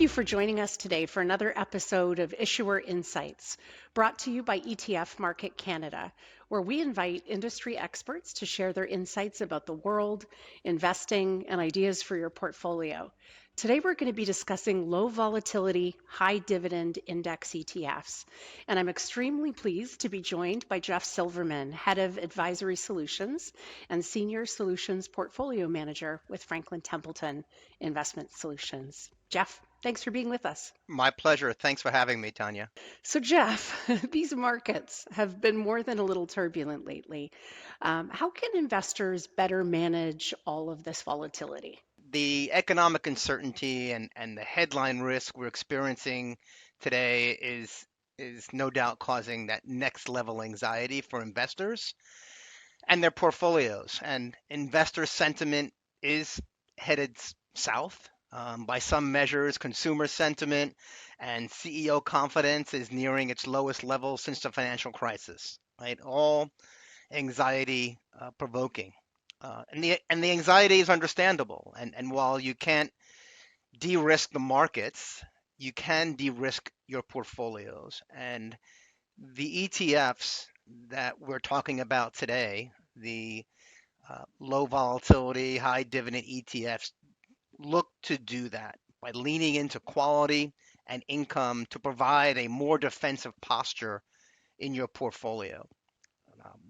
you for joining us today for another episode of Issuer Insights, brought to you by ETF Market Canada, where we invite industry experts to share their insights about the world, investing, and ideas for your portfolio. Today, we're going to be discussing low volatility, high dividend index ETFs. And I'm extremely pleased to be joined by Jeff Silverman, Head of Advisory Solutions and Senior Solutions Portfolio Manager with Franklin Templeton Investment Solutions. Jeff, thanks for being with us. My pleasure. Thanks for having me, Tanya. So, Jeff, these markets have been more than a little turbulent lately. How can investors better manage all of this volatility? The economic uncertainty and the headline risk we're experiencing today is no doubt causing that next level anxiety for investors and their portfolios. And investor sentiment is headed south. By some measures, consumer sentiment and CEO confidence is nearing its lowest level since the financial crisis, right? All anxiety provoking. And the anxiety is understandable. And while you can't de-risk the markets, you can de-risk your portfolios. And the ETFs that we're talking about today, the low volatility, high dividend ETFs, look to do that by leaning into quality and income to provide a more defensive posture in your portfolio.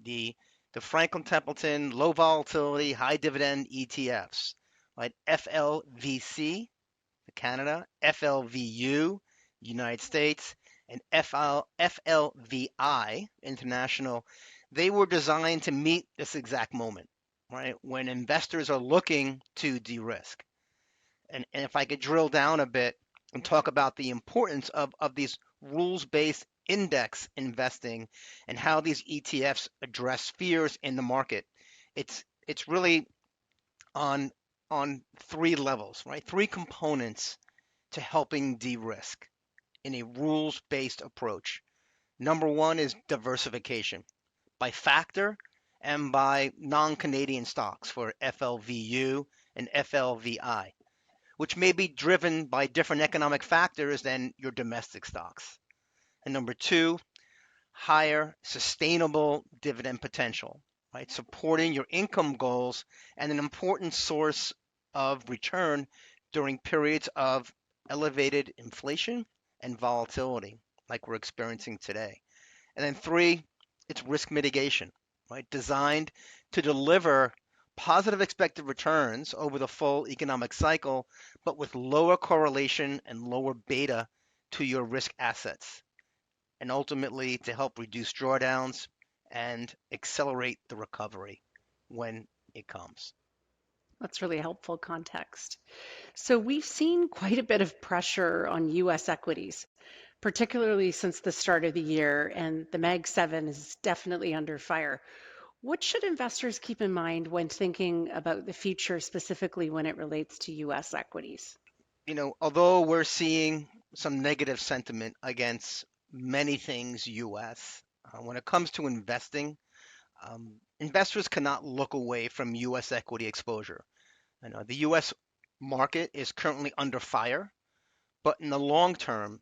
The Franklin Templeton Low Volatility High Dividend ETFs, right? FLVC, Canada, FLVU, United States, and FLVI International. They were designed to meet this exact moment, right? When investors are looking to de-risk. And if I could drill down a bit and talk about the importance of these rules-based index investing and how these ETFs address fears in the market, it's really on three levels, right? Three components to helping de-risk in a rules-based approach. Number one is diversification by factor and by non-Canadian stocks for FLVU and FLVI, which may be driven by different economic factors than your domestic stocks. And number two, higher sustainable dividend potential, right? Supporting your income goals and an important source of return during periods of elevated inflation and volatility like we're experiencing today. And then three, it's risk mitigation, right? Designed to deliver positive expected returns over the full economic cycle, but with lower correlation and lower beta to your risk assets, and ultimately to help reduce drawdowns and accelerate the recovery when it comes. That's really helpful context. So, we've seen quite a bit of pressure on US equities, particularly since the start of the year, and the Mag 7 is definitely under fire. What should investors keep in mind when thinking about the future, specifically when it relates to US equities? Although we're seeing some negative sentiment against many things US, when it comes to investing, investors cannot look away from US equity exposure. The US market is currently under fire, but in the long term,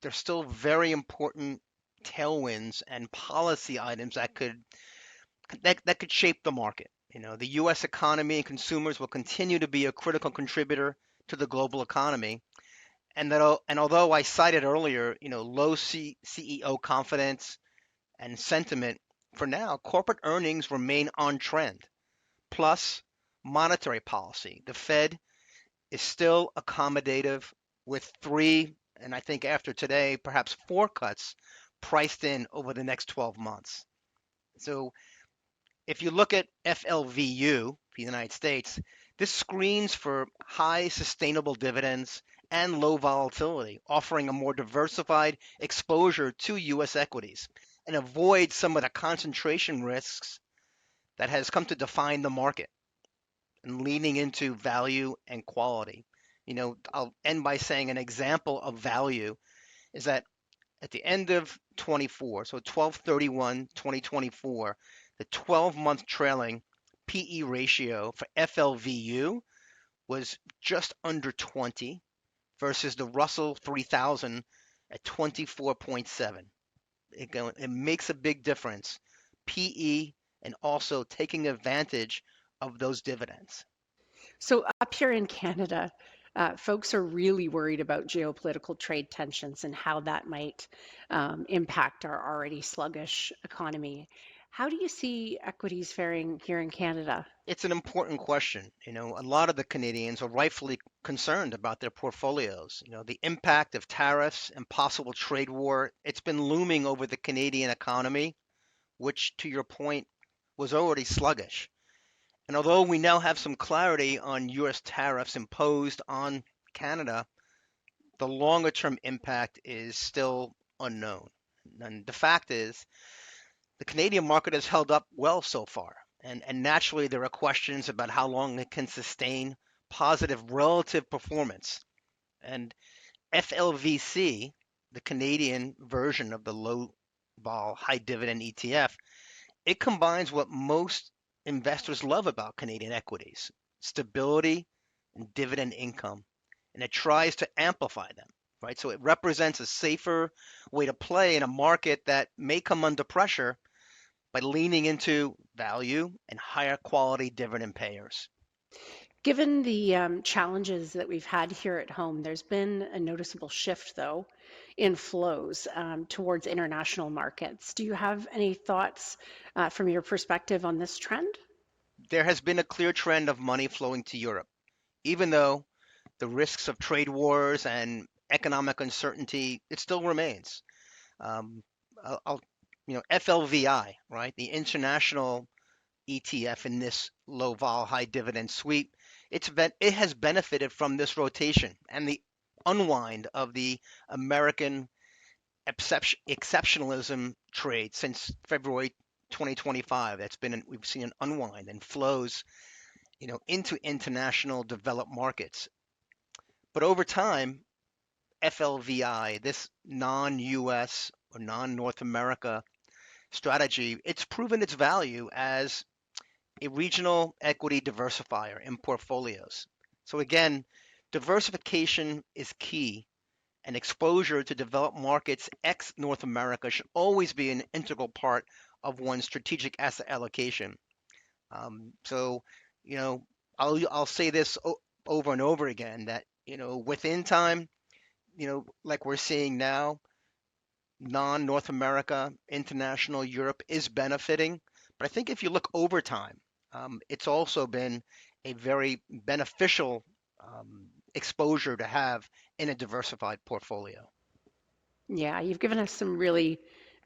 there's still very important tailwinds and policy items that could shape the market. The U.S. economy and consumers will continue to be a critical contributor to the global economy. And although I cited earlier, low CEO confidence and sentiment, for now, corporate earnings remain on trend. Plus, monetary policy. The Fed is still accommodative with three, and I think after today, perhaps four cuts priced in over the next 12 months. So if you look at FLVU, the United States, this screens for high sustainable dividends and low volatility, offering a more diversified exposure to U.S. equities and avoid some of the concentration risks that has come to define the market and leaning into value and quality. I'll end by saying an example of value is that at the end of 24, so 12/31/2024, the 12-month trailing PE ratio for FLVU was just under 20, versus the Russell 3000 at 24.7. It makes a big difference. PE and also taking advantage of those dividends. So, up here in Canada, folks are really worried about geopolitical trade tensions and how that might impact our already sluggish economy. How do you see equities faring here in Canada? It's an important question. A lot of the Canadians are rightfully concerned about their portfolios. The impact of tariffs and possible trade war, it's been looming over the Canadian economy, which, to your point, was already sluggish. And although we now have some clarity on US tariffs imposed on Canada, the longer term impact is still unknown. And the fact is, the Canadian market has held up well so far. And naturally, there are questions about how long it can sustain positive relative performance. And FLVC, the Canadian version of the low vol high dividend ETF, it combines what most investors love about Canadian equities: stability and dividend income. And it tries to amplify them, right? So it represents a safer way to play in a market that may come under pressure by leaning into value and higher quality dividend payers. Given the challenges that we've had here at home, there's been a noticeable shift, though, in flows towards international markets. Do you have any thoughts from your perspective on this trend? There has been a clear trend of money flowing to Europe, even though the risks of trade wars and economic uncertainty, it still remains. Um, I'll, FLVI, right, the international ETF in this low vol high dividend suite, it has benefited from this rotation and the unwind of the American exceptionalism trade since February 2025. We've seen an unwind and flows, into international developed markets. But over time, FLVI, this non-US or non-North America strategy, it's proven its value as a regional equity diversifier in portfolios. So again, diversification is key, and exposure to developed markets ex North America should always be an integral part of one's strategic asset allocation. So, you know, I'll say this over and over again that within time, like we're seeing now, non-North America, international Europe is benefiting. But I think if you look over time, it's also been a very beneficial exposure to have in a diversified portfolio. Yeah, you've given us some really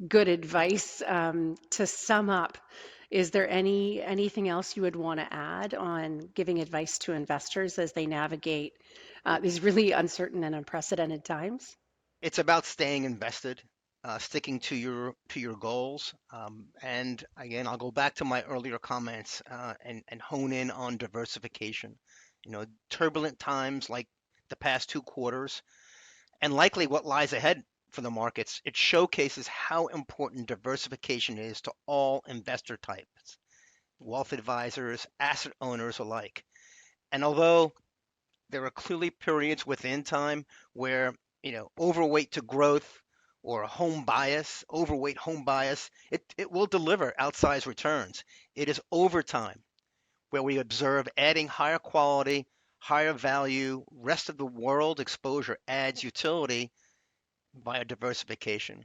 good advice. To sum up, is there anything else you would want to add on giving advice to investors as they navigate these really uncertain and unprecedented times? It's about staying invested, sticking to your goals, and again, I'll go back to my earlier comments and hone in on diversification. Turbulent times like the past 2 quarters, and likely what lies ahead for the markets, it showcases how important diversification is to all investor types, wealth advisors, asset owners alike. And although there are clearly periods within time where, overweight to growth or a overweight home bias, it will deliver outsized returns. It is over time where we observe adding higher quality, higher value, rest of the world exposure adds utility via diversification.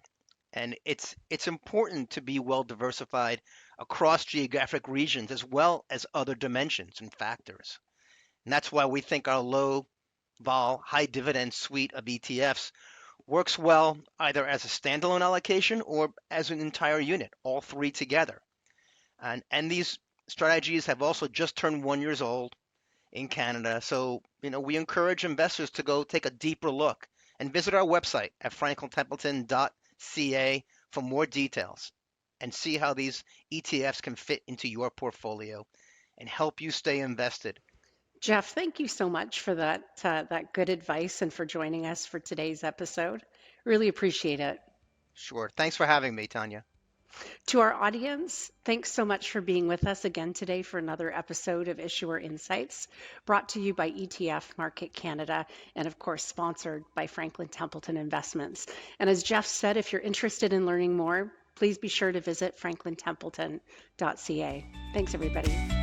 And it's important to be well diversified across geographic regions as well as other dimensions and factors. And that's why we think our low vol high dividend suite of ETFs works well either as a standalone allocation or as an entire unit, all three together. And these strategies have also just turned 1 year old in Canada. So, we encourage investors to go take a deeper look and visit our website at franklinTempleton.ca for more details and see how these ETFs can fit into your portfolio and help you stay invested. Jeff, thank you so much for that good advice and for joining us for today's episode. Really appreciate it. Sure. Thanks for having me, Tanya. To our audience, thanks so much for being with us again today for another episode of Issuer Insights, brought to you by ETF Market Canada, and of course, sponsored by Franklin Templeton Investments. And as Jeff said, if you're interested in learning more, please be sure to visit franklintempleton.ca. Thanks, everybody.